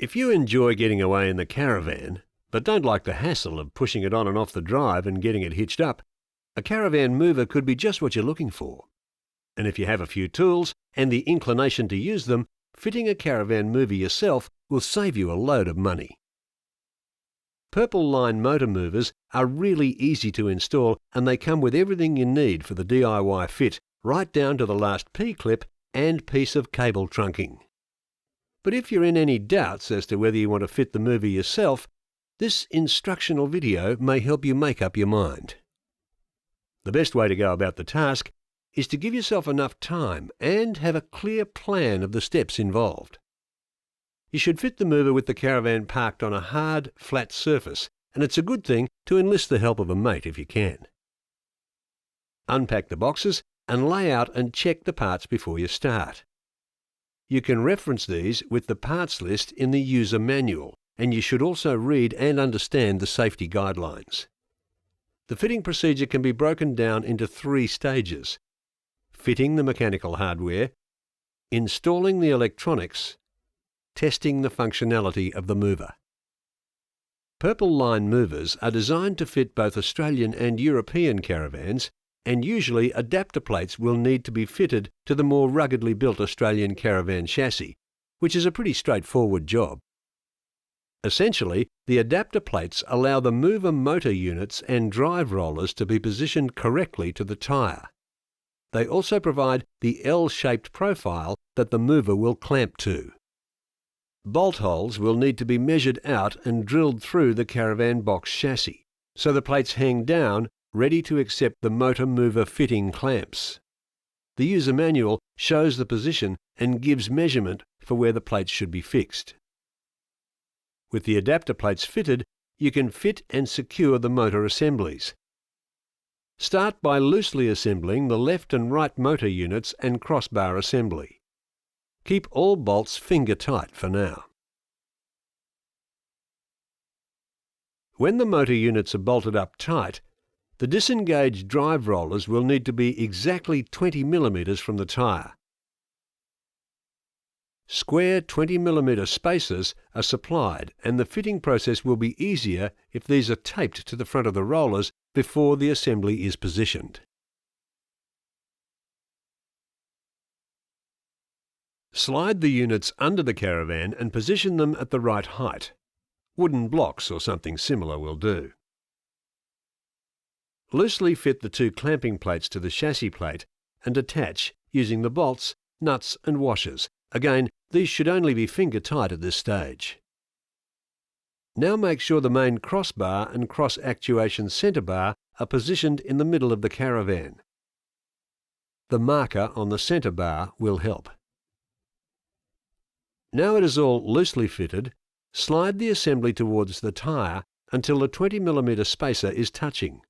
If you enjoy getting away in the caravan, but don't like the hassle of pushing it on and off the drive and getting it hitched up, a caravan mover could be just what you're looking for. And if you have a few tools and the inclination to use them, fitting a caravan mover yourself will save you a load of money. Purple Line motor movers are really easy to install, and they come with everything you need for the DIY fit, right down to the last P-clip and piece of cable trunking. But if you're in any doubts as to whether you want to fit the mover yourself, this instructional video may help you make up your mind. The best way to go about the task is to give yourself enough time and have a clear plan of the steps involved. You should fit the mover with the caravan parked on a hard, flat surface, and it's a good thing to enlist the help of a mate if you can. Unpack the boxes and lay out and check the parts before you start. You can reference these with the parts list in the user manual, and you should also read and understand the safety guidelines. The fitting procedure can be broken down into 3 stages: fitting the mechanical hardware, installing the electronics, testing the functionality of the mover. Purple Line movers are designed to fit both Australian and European caravans, and usually adapter plates will need to be fitted to the more ruggedly built Australian caravan chassis, which is a pretty straightforward job. Essentially, the adapter plates allow the mover motor units and drive rollers to be positioned correctly to the tyre. They also provide the L-shaped profile that the mover will clamp to. Bolt holes will need to be measured out and drilled through the caravan box chassis, so the plates hang down, ready to accept the motor mover fitting clamps. The user manual shows the position and gives measurement for where the plates should be fixed. With the adapter plates fitted, you can fit and secure the motor assemblies. Start by loosely assembling the left and right motor units and crossbar assembly. Keep all bolts finger tight for now. When the motor units are bolted up tight, the disengaged drive rollers will need to be exactly 20 mm from the tyre. Square 20 mm spacers are supplied, and the fitting process will be easier if these are taped to the front of the rollers before the assembly is positioned. Slide the units under the caravan and position them at the right height. Wooden blocks or something similar will do. Loosely fit the 2 clamping plates to the chassis plate and attach using the bolts, nuts and washers. Again, these should only be finger tight at this stage. Now make sure the main crossbar and cross actuation centre bar are positioned in the middle of the caravan. The marker on the centre bar will help. Now it is all loosely fitted, slide the assembly towards the tyre until the 20 mm spacer is touching.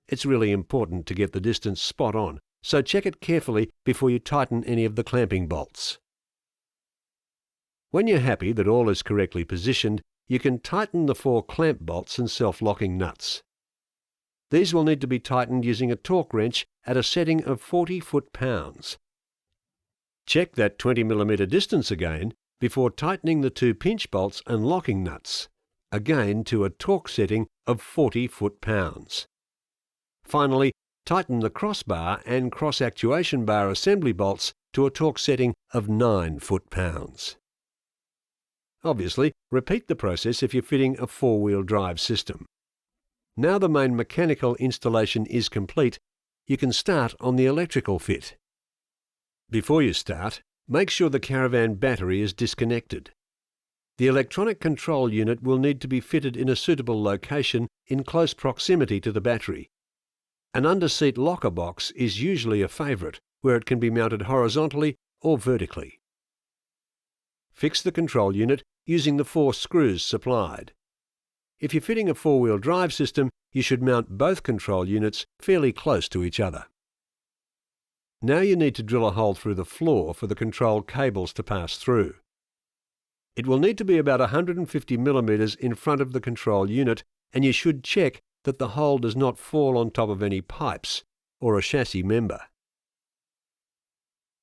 It's really important to get the distance spot on, so check it carefully before you tighten any of the clamping bolts. When you're happy that all is correctly positioned, you can tighten the 4 clamp bolts and self-locking nuts. These will need to be tightened using a torque wrench at a setting of 40 foot-pounds. Check that 20 mm distance again before tightening the 2 pinch bolts and locking nuts, again to a torque setting of 40 foot-pounds. Finally, tighten the crossbar and cross actuation bar assembly bolts to a torque setting of 9 foot-pounds. Obviously, repeat the process if you're fitting a 4-wheel drive system. Now the main mechanical installation is complete, you can start on the electrical fit. Before you start, make sure the caravan battery is disconnected. The electronic control unit will need to be fitted in a suitable location in close proximity to the battery. An under-seat locker box is usually a favourite, where it can be mounted horizontally or vertically. Fix the control unit using the 4 screws supplied. If you're fitting a 4-wheel drive system, you should mount both control units fairly close to each other. Now you need to drill a hole through the floor for the control cables to pass through. It will need to be about 150 mm in front of the control unit, and you should check that the hole does not fall on top of any pipes or a chassis member.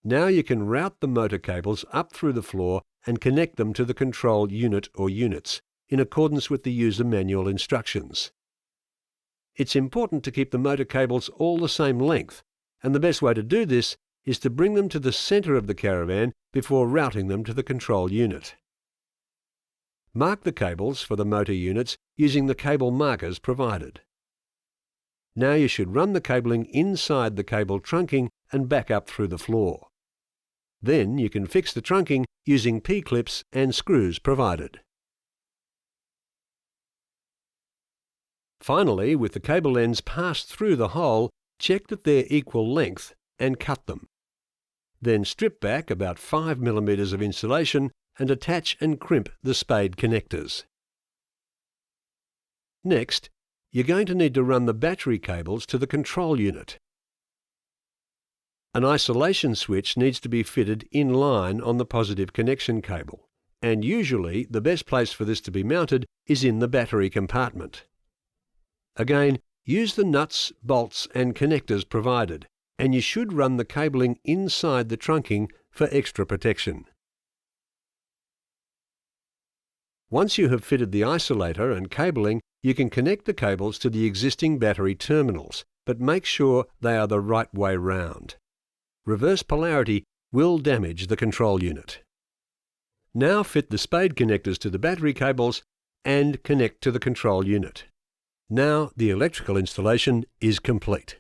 Now you can route the motor cables up through the floor and connect them to the control unit or units in accordance with the user manual instructions. It's important to keep the motor cables all the same length, and the best way to do this is to bring them to the centre of the caravan before routing them to the control unit. Mark the cables for the motor units using the cable markers provided. Now you should run the cabling inside the cable trunking and back up through the floor. Then you can fix the trunking using P-clips and screws provided. Finally, with the cable ends passed through the hole, check that they're equal length and cut them. Then strip back about 5 mm of insulation and attach and crimp the spade connectors. Next, you're going to need to run the battery cables to the control unit. An isolation switch needs to be fitted in line on the positive connection cable, and usually the best place for this to be mounted is in the battery compartment. Again, use the nuts, bolts and connectors provided, and you should run the cabling inside the trunking for extra protection. Once you have fitted the isolator and cabling, you can connect the cables to the existing battery terminals, but make sure they are the right way round. Reverse polarity will damage the control unit. Now fit the spade connectors to the battery cables and connect to the control unit. Now the electrical installation is complete.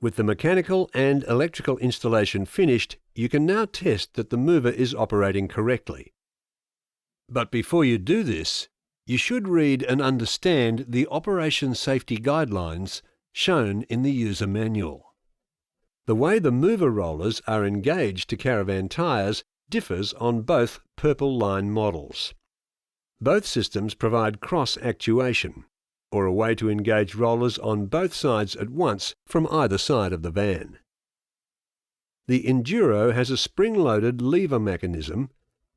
With the mechanical and electrical installation finished, you can now test that the mover is operating correctly. But before you do this, you should read and understand the operation safety guidelines shown in the user manual. The way the mover rollers are engaged to caravan tyres differs on both Purple Line models. Both systems provide cross actuation, or a way to engage rollers on both sides at once from either side of the van. The Enduro has a spring-loaded lever mechanism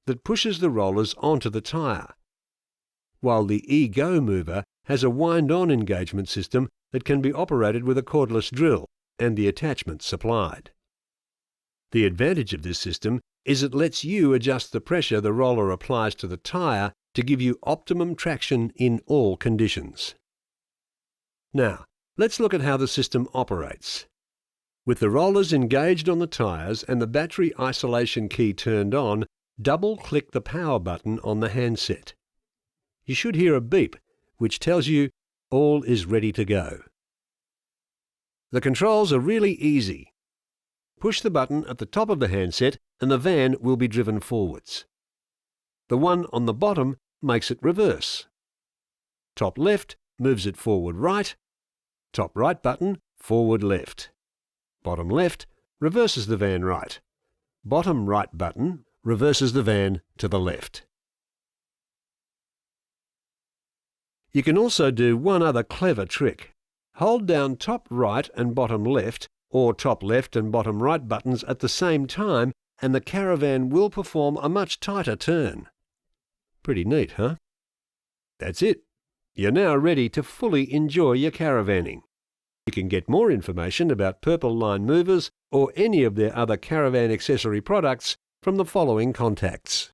that pushes the rollers onto the tyre, while the E-Go mover has a wind-on engagement system that can be operated with a cordless drill and the attachment supplied. The advantage of this system is it lets you adjust the pressure the roller applies to the tyre to give you optimum traction in all conditions. Now, let's look at how the system operates. With the rollers engaged on the tyres and the battery isolation key turned on, double-click the power button on the handset. You should hear a beep, which tells you all is ready to go. The controls are really easy. Push the button at the top of the handset and the van will be driven forwards. The one on the bottom makes it reverse. Top left moves it forward right. Top right button, forward left. Bottom left reverses the van right. Bottom right button reverses the van to the left. You can also do one other clever trick. Hold down top right and bottom left, or top left and bottom right buttons at the same time, and the caravan will perform a much tighter turn. Pretty neat, huh? That's it. You're now ready to fully enjoy your caravanning. You can get more information about Purple Line movers or any of their other caravan accessory products from the following contacts.